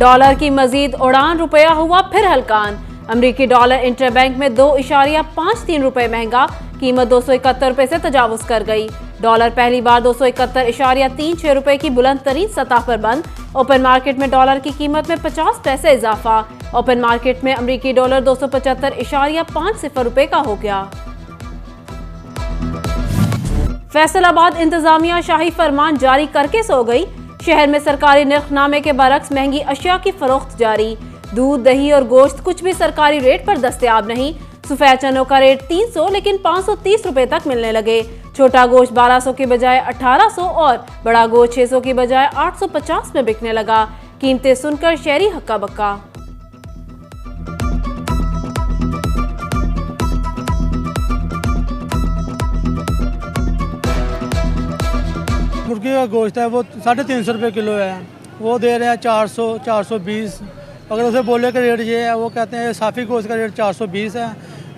Dollar की मजीद उड़ान, रुपया हुआ फिर हलकान। अमरीकी डॉलर इंटरबैंक में 2.53 रुपए महंगा, कीमत 271 रुपए से तजावुज कर गई। डॉलर पहली बार 271.36 रुपए की बुलंद तरीन सतह पर बंद। ओपन मार्केट में डॉलर की कीमत में 50 पैसे इजाफा। ओपन मार्केट में अमरीकी डॉलर 275.50 रुपए का हो गया। फैसलाबाद इंतजामिया शाही फरमान जारी करके सो गई। शहर में सरकारी निर्खनामे के बरक्स महंगी अशिया की फरोख्त जारी। दूध, दही और गोश्त कुछ भी सरकारी रेट पर दस्तयाब नहीं। सफेद चनों का रेट 300 लेकिन 530 रुपए तक मिलने लगे। छोटा गोश्त 1200 की बजाय 1800 और बड़ा गोश्त 600 की बजाय 850 में बिकने लगा। कीमतें सुनकर शहरी हक्का बक्का। मुर्गी का गोश्त है वो 350 रुपये किलो है, वो दे रहे हैं 400, 420। अगर उसे बोले का रेट ये है, वो कहते हैं साफ़ी गोश्त का रेट 420 है।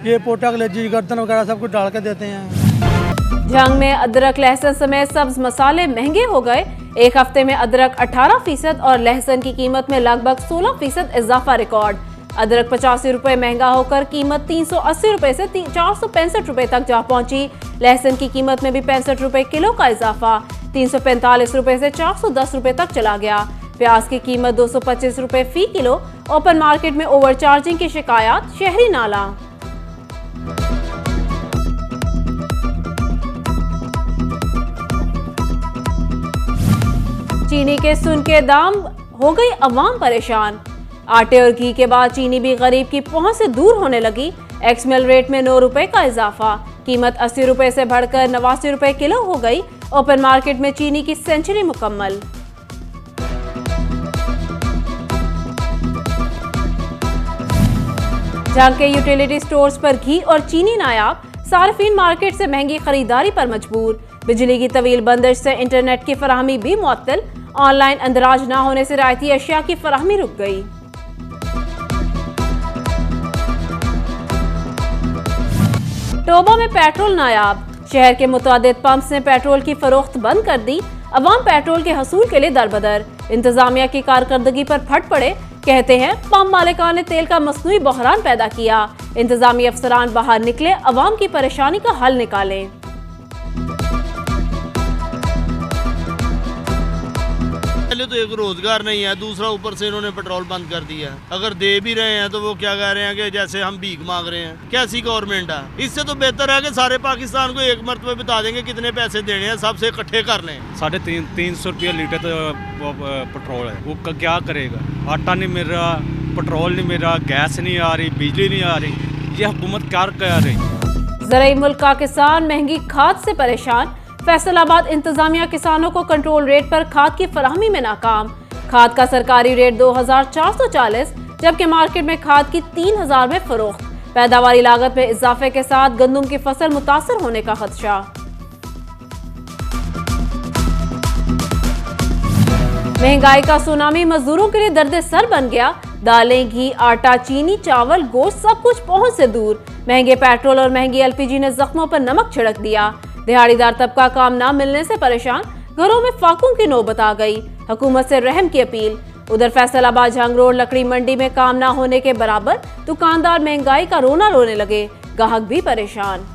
ये पोटा, कलेजी, गर्दन वगैरह सब कुछ डाल के देते हैं। जंग में अदरक, लहसुन समेत सब्ज मसाले महंगे हो गए। एक हफ्ते में अदरक 18% और लहसुन की कीमत में लगभग 16% इजाफा रिकॉर्ड। अदरक 85 रुपए महंगा होकर कीमत 380 रुपए से 465 रुपए तक जा पहुंची। लहसुन की कीमत में भी 65 रुपए किलो का इजाफा, 345 रुपए से 410 रुपए तक चला गया। प्याज की कीमत 225 रुपए फी किलो। ओपन मार्केट में ओवरचार्जिंग की शिकायत, शहरी नाला। चीनी के सुन के दाम, हो गई अवाम परेशान। आटे और घी के बाद चीनी भी गरीब की पहुंच से दूर होने लगी। एक्समिल रेट में 9 रुपए का इजाफा, कीमत 80 रुपए से बढ़कर 89 रुपए किलो हो गई। ओपन मार्केट में चीनी की सेंचुरी मुकम्मल। जहां के यूटिलिटी स्टोर्स पर घी और चीनी नायाब, सार्फिन मार्केट से महंगी खरीदारी पर मजबूर। बिजली की तवील बंदिश से इंटरनेट की फराहमी भी मुअत्तल। ऑनलाइन अंदराज न होने से रायती अशिया की फराहमी रुक गई। टोबा में पेट्रोल नायाब, शहर के मुतादिद पंप्स ने पेट्रोल की फरोख्त बंद कर दी। अवाम पेट्रोल के हसूल के लिए दरबदर। इंतजामिया की कारकर्दगी पर फट पड़े। कहते हैं पंप मालिकान ने तेल का मसनूई बहरान पैदा किया। इंतजामी अफसरान बाहर निकले, अवाम की परेशानी का हल निकालें। पहले तो एक रोजगार नहीं है, दूसरा ऊपर से इन्होंने पेट्रोल बंद कर दिया है। अगर दे भी रहे हैं तो वो क्या कह रहे हैं कि जैसे हम भीख मांग रहे हैं। कैसी गवर्नमेंट है? इससे तो बेहतर है कि सारे पाकिस्तान को एक मरतबे बता देंगे कितने पैसे देने हैं, सबसे इकट्ठे कर लें। 350 रुपया लीटर तो पेट्रोल है, वो क्या करेगा? आटा नहीं मिल रहा, पेट्रोल नहीं मिल रहा, गैस नहीं आ रही, बिजली नहीं आ रही। ये हुकूमत क्या कर रही? ज़राई मुल्क का किसान महंगी खाद से परेशान। फैसलाबाद इंतजामिया किसानों को कंट्रोल रेट पर खाद की फराहमी में नाकाम। खाद का सरकारी रेट 2440, जबकि मार्केट में खाद की 3000 में फरोख्त। पैदावारी लागत में इजाफे के साथ गंदम की फसल मुतासर होने का खदशा। महंगाई का सुनामी मजदूरों के लिए दर्द सर बन गया। दालें, घी, आटा, चीनी, चावल, गोश्त सब कुछ पहुंच से दूर। महंगे पेट्रोल और महंगी एलपीजी ने जख्मों पर नमक छिड़क दिया। दिहाड़ीदार तबका काम ना मिलने से परेशान, घरों में फाकों की नौबत आ गई। हुकूमत से रहम की अपील। उधर फैसलाबाद झंग रोड लकड़ी मंडी में काम ना होने के बराबर, दुकानदार महंगाई का रोना रोने लगे, ग्राहक भी परेशान।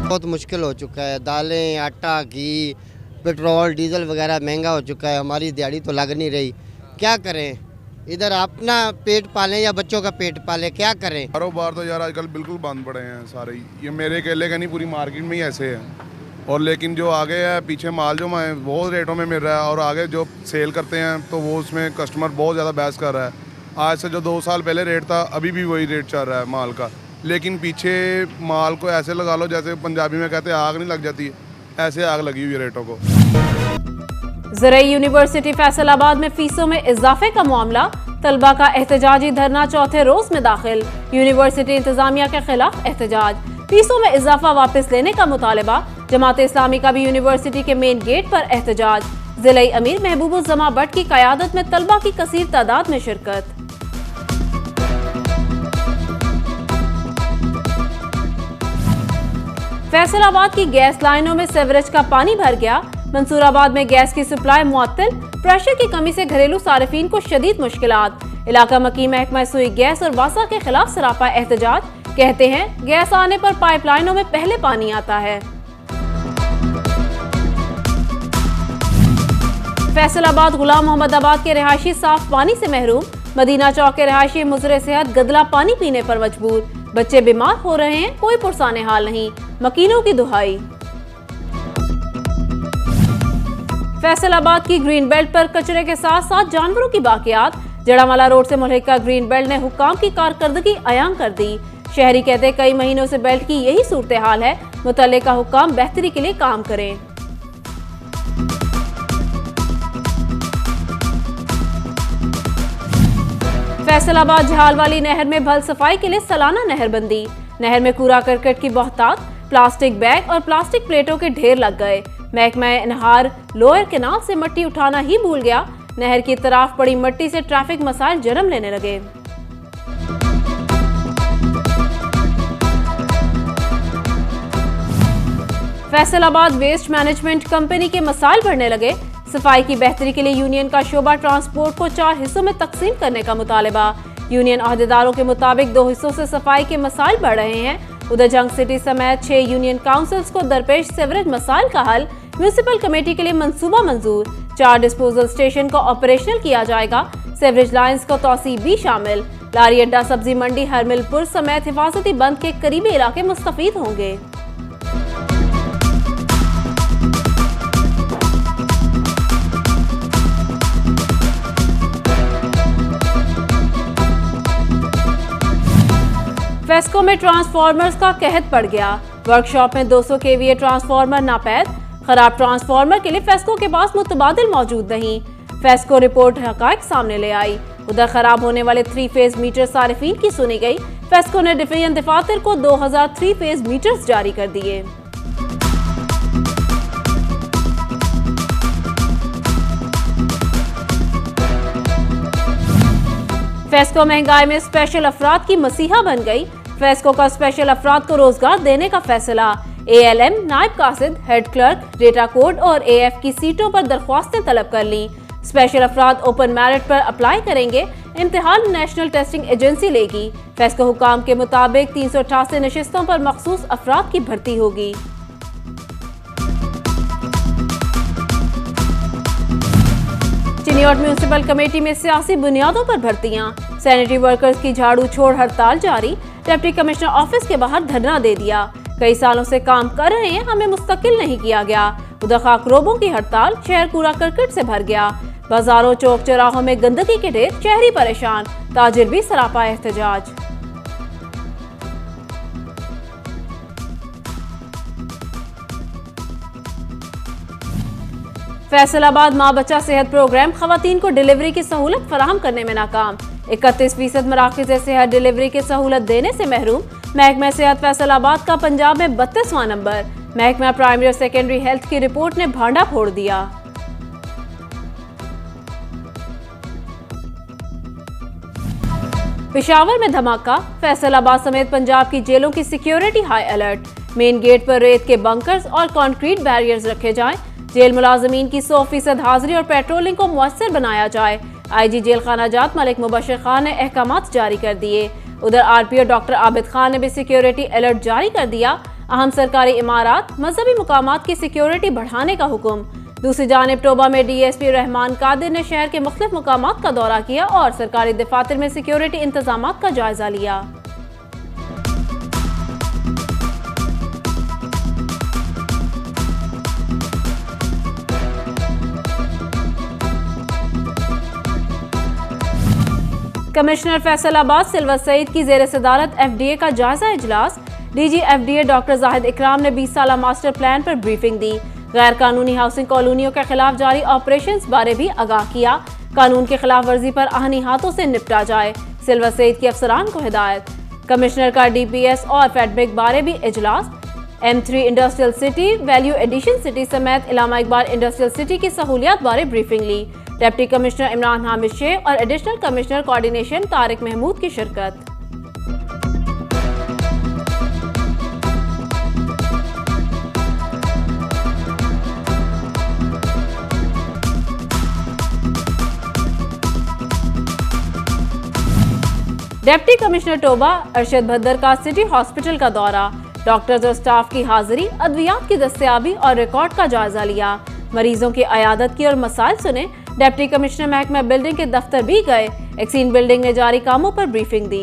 बहुत मुश्किल हो चुका है। दालें, आटा, घी, पेट्रोल, डीजल वगैरह महंगा हो चुका है। हमारी दिहाड़ी तो लग नहीं रही, क्या करें? इधर अपना पेट पालें या बच्चों का पेट पालें, क्या करें? कारोबार तो यार आजकल बिल्कुल बंद पड़े हैं सारे ही। ये मेरे अकेले का नहीं, पूरी मार्केट में ही ऐसे है। और लेकिन जो आगे है, पीछे माल जो बहुत रेटों में मिल रहा है, और आगे जो सेल करते हैं तो वो उसमें कस्टमर बहुत ज़्यादा बहस कर रहा है। आज से जो 2 साल पहले रेट था, अभी भी वही रेट चल रहा है माल का। लेकिन पीछे माल को ऐसे लगा लो जैसे पंजाबी में कहते हैं आग नहीं लग जाती, ऐसे आग लगी हुई है रेटों को। ज़राई यूनिवर्सिटी फैसलाबाद में फीसों में इजाफे का मामला। तलबा का एहतजाजी धरना चौथे रोज में दाखिल। यूनिवर्सिटी इंतजामिया के खिलाफ एहतजाज। फीसों में इजाफा वापस लेने का मुतालबा। जमात इस्लामी का भी यूनिवर्सिटी के मेन गेट पर एहतजाज। जिला अमीर महबूबुज़्ज़मा भट्ट की क़यादत में तलबा की कसीर तादाद में शिरकत। फैसलाबाद की गैस लाइनों में सीवरेज का पानी भर गया। मंसूराबाद में गैस की सप्लाई मुअत्तल, प्रेशर की कमी से घरेलू सार्फिन को शदीद मुश्किलात। इलाका मकी महकमा सुई गैस और वासा के खिलाफ सरापा एहतजाज, कहते हैं गैस आने पर पाइपलाइनों में पहले पानी आता है। फैसलाबाद गुलाम मोहम्मदाबाद के रिहायशी साफ पानी से महरूम। मदीना चौक के रिहायशी मुजरे सेहत गदला पानी पीने पर मजबूर। बच्चे बीमार हो रहे हैं, कोई पुरसाने हाल नहीं, मकीनों की दुहाई। फैसलाबाद की ग्रीन बेल्ट पर कचरे के साथ साथ जानवरों की बाकियात। जड़ावाला रोड से मुल्हिका ग्रीन बेल्ट ने हुक्काम की कारकर्दगी अयां कर दी। शहरी कहते कई महीनों से बेल्ट की यही सूरत हाल है, मुतल्लिका हुक्काम बेहतरी के लिए काम करें। फैसलाबाद झालवाली नहर में भल सफाई के लिए सालाना नहरबंदी। नहर में कूड़ा करकट की बहुतात, प्लास्टिक बैग और प्लास्टिक प्लेटों के ढेर लग गए। महकमा नहार लोअर केनाल से मिट्टी उठाना ही भूल गया। नहर की तरफ पड़ी मिट्टी से ट्रैफिक मसाइल जन्म लेने लगे। फैसलाबाद वेस्ट मैनेजमेंट कंपनी के मसाइल बढ़ने लगे। सफाई की बेहतरी के लिए यूनियन का शोबा ट्रांसपोर्ट को 4 हिस्सों में तकसीम करने का मुतालबा। यूनियन अहदेदारों के मुताबिक 2 हिस्सों से सफाई के मसाइल बढ़ रहे हैं। उधर जंग सिटी समेत 6 यूनियन काउंसिल्स को दरपेश सीवरेज मसाइल का हल। म्यूनिसिपल कमेटी के लिए मंसूबा मंजूर। 4 डिस्पोजल स्टेशन को ऑपरेशनल किया जाएगा। सीवरेज लाइन्स को तौसी भी शामिल। लारी अड्डा, सब्जी मंडी, हरमिलपुर समेत हिफाजती बंद के करीबी इलाके मुस्तफीद होंगे। फेस्को में ट्रांसफार्मर्स का कहत पड़ गया। वर्कशॉप में 200 केवीए ट्रांसफार्मर नापैद। खराब ट्रांसफार्मर के लिए फेस्को के पास मुतबादिल मौजूद नहीं। फेस्को रिपोर्ट हकायक सामने ले आई। उधर खराब होने वाले 3 फेज मीटर सारिफीन की सुनी गई। फेस्को ने डिवीजन दफातर को 2000 3 फेज मीटर्स जारी कर दिए। फेस्को महंगाई में स्पेशल अफराद की मसीहा बन गई। फेस्को का स्पेशल अफराद को रोजगार देने का फैसला। ALM, नायब कासिद, हेड क्लर्क, डेटा कोड और AF की सीटों पर दरख्वास्तें तलब कर ली। स्पेशल अफराद ओपन मेरिट पर अप्लाई करेंगे। इम्तिहान नेशनल टेस्टिंग एजेंसी लेगी। फेस्को हुकाम के मुताबिक 388 नशिस्तों पर मखसूस अफराद की भर्ती होगी। चिनियोट म्यूनिसिपल कमेटी में सियासी बुनियादों पर भर्तियां। सैनिटरी वर्कर्स की झाड़ू छोड़ हड़ताल जारी। डिप्टी कमिश्नर ऑफिस के बाहर धरना दे दिया। कई सालों से काम कर रहे हैं, हमें मुस्तकिल नहीं किया गया। उधर खाकरोबों की हड़ताल। शहर कूड़ा करकट से भर गया। बाजारों, चौक चौराहों में गंदगी के ढेर। शहरी परेशान, ताजिर भी सरापा एहतजाज। फैसलाबाद माँ बच्चा सेहत प्रोग्राम खवातीन को डिलीवरी की सहूलत फराहम करने में नाकाम। 31% मराकज़ सेहत डिलीवरी की सहूलत देने से महरूम। महकमा सेहत फैसलाबाद का पंजाब में 32वां नंबर। महकमा प्राइमरी और सेकेंडरी हेल्थ की रिपोर्ट ने भांडा फोड़ दिया। पेशावर में धमाका। फैसलाबाद समेत पंजाब की जेलों की security high alert. Main gate पर रेत के बंकर्स और कंक्रीट बैरियर्स रखे जाएं। जेल मुलाजमीन की 100% हाजिरी और पेट्रोलिंग को मुयस्सर बनाया जाए। IG जेल खाना जात मलिक मुबशर खान ने अहकामात जारी कर दिए। उधर RPO डॉक्टर आबिद खान ने भी सिक्योरिटी अलर्ट जारी कर दिया। अहम सरकारी इमारात, मजहबी मुकामात की सिक्योरिटी बढ़ाने का हुक्म। दूसरी जानिब टोबा में DSP रहमान कादिर ने शहर के मुख्तलिफ मुकामात का दौरा किया और सरकारी दफातर में सिक्योरिटी इंतजामात का जायजा लिया। कमिश्नर फैसलाबाद सिल्वर सईद की जेर सदारत FDA का जायजा इजलास। DG FDA डॉक्टर जाहिद इकराम ने 20 साला मास्टर प्लान पर ब्रीफिंग दी। गैर कानूनी हाउसिंग कॉलोनियों के खिलाफ जारी ऑपरेशंस बारे भी आगाह किया। कानून के खिलाफ वर्जी पर आहनी हाथों से निपटा जाए। सिल्वर सईद की अफसरान को हिदायत। कमिश्नर का DPS और फेडबिक बारे भी इजलास। M3 industrial city, value addition city समेत इलामा इकबाल इंडस्ट्रियल सिटी की सहूलियात बारे ब्रीफिंग ली। डिप्टी कमिश्नर इमरान हामिद शेख और additional commissioner coordination Tariq Mahmood की शिरकत। डिप्टी कमिश्नर टोबा अरशद भद्दर का सिटी हॉस्पिटल का दौरा, डॉक्टर्स और स्टाफ की हाजिरी, अद्वियात की दस्तयाबी और रिकॉर्ड का जायजा लिया, मरीजों की अयादत की और मसाइल सुने। डिप्टी कमिश्नर महकमा बिल्डिंग के दफ्तर भी गए, एक्सीन बिल्डिंग में जारी कामों पर briefing the.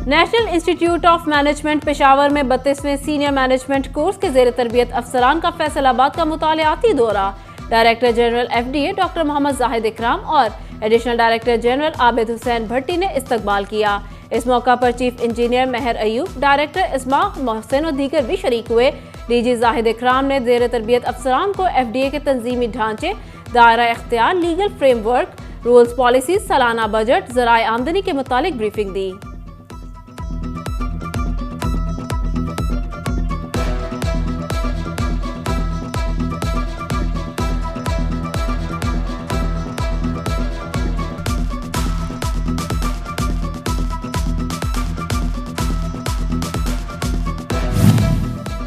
National institute of management Peshawar में 32वें सीनियर मैनेजमेंट कोर्स के जेर तरबियत अफसरान का फैसलाबाद का मुतालियाती दौरा, director general FDA doctor Mohammad Zahid Ikram और additional director general Abid Hussain Bhatti ने इस्तकबाल किया। इस मौका पर chief engineer Mehar Ayub, director Ishaq Mohsin और दीगर भी शरीक हुए। DG जाहिद इकराम ने जेर तरबियत अफसरान को FDA के तंजीमी ढांचे, दायरा इख्तियार, लीगल फ्रेमवर्क, रूल्स पॉलिसीज, सालाना बजट, ज़राए आमदनी के मुतालिक ब्रीफिंग दी।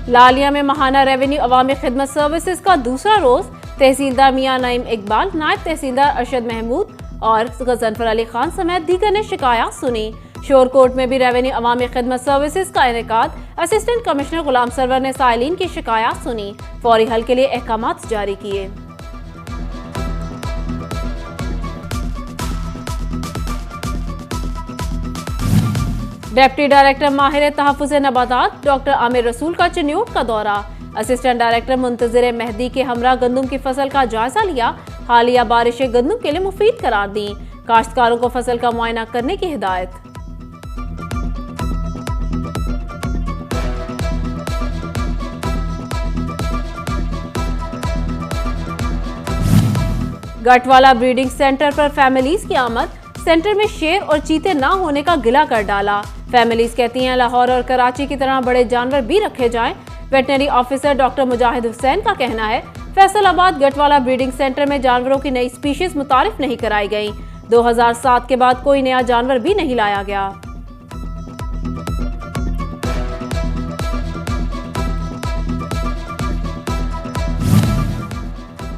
लालिया में महाना रेवेन्यू अवामी खिदमत सर्विसेज का दूसरा रोज, तहसीलदार मियां नईम इकबाल, नायब तहसीलदार अरशद महमूद और गजनफर अली खान समेत दीगर ने शिकायत सुनी। शोरकोट में भी रेवेन्यू अवामी खिदमत सर्विसेज का इनेकाद, असिस्टेंट कमिश्नर गुलाम सरवर ने साइलिन की शिकायत सुनी, फौरी हल के लिए अहकामात जारी किए। डिप्टी डायरेक्टर माहिर तहफ़्फ़ुज़ नबातात डॉक्टर आमिर रसूल का चिन्यूट का दौरा, असिस्टेंट डायरेक्टर मुंतज़िर मेहदी के हमरा गंदम की फसल का जायजा लिया, हालिया बारिशें गंदम के लिए मुफीद करार दी, काश्तकारों को फसल का मुआयना करने की हिदायत। गटवाला ब्रीडिंग सेंटर पर फैमिलीज की आमद, सेंटर में शेर और चीते ना होने का गिला कर डाला। फैमिलीज कहती हैं लाहौर और कराची की तरह बड़े जानवर भी रखे जाएं। वेटनरी ऑफिसर डॉक्टर मुजाहिद हुसैन का कहना है फैसलाबाद गटवाला ब्रीडिंग सेंटर में जानवरों की नई स्पीशीज मुतारिफ नहीं कराई गई। 2007 के बाद कोई नया जानवर भी नहीं लाया गया।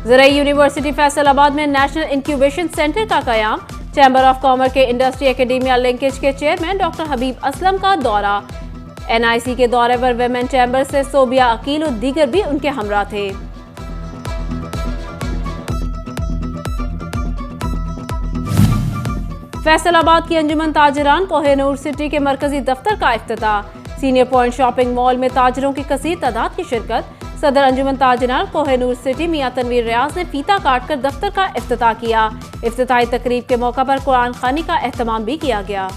ज़राई यूनिवर्सिटी फैसलाबाद में नेशनल इंक्यूबेशन सेंटर का कयाम, चैम्बर ऑफ कॉमर्स के इंडस्ट्री एकेडमिया लिंकेज के चेयरमैन डॉक्टर हबीब असलम का दौरा। NIC के दौरे पर वेमेन चैम्बर से सोबिया अकील और दीगर भी उनके हमरा थे। फैसलाबाद की अंजुमन ताजरान कोहिनूर सिटी के मरकजी दफ्तर का इफ्तिताह, सीनियर पॉइंट शॉपिंग मॉल में ताजरों की कसीर तादाद की शिरकत। सदर अंजुमन ताजरान कोहिनूर सिटी मियां तनवीर रियाज ने फीता काटकर दफ्तर का इफ्तिताह किया। इफ्तिताही तकरीब के मौका पर कुरान खानी का एहतमाम भी किया गया।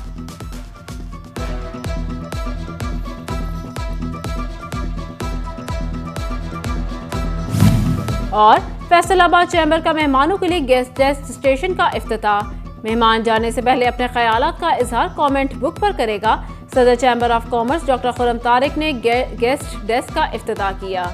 और फैसलाबाद चैम्बर का मेहमानों के लिए गेस्ट स्टेशन का इफ्तिताह, मेहमान जाने से पहले अपने ख्यालात का इजहार कमेंट बुक पर करेगा। सदर chamber of commerce doctor Khurram Tariq ने गेस्ट डेस्क का इफ्तिताह किया।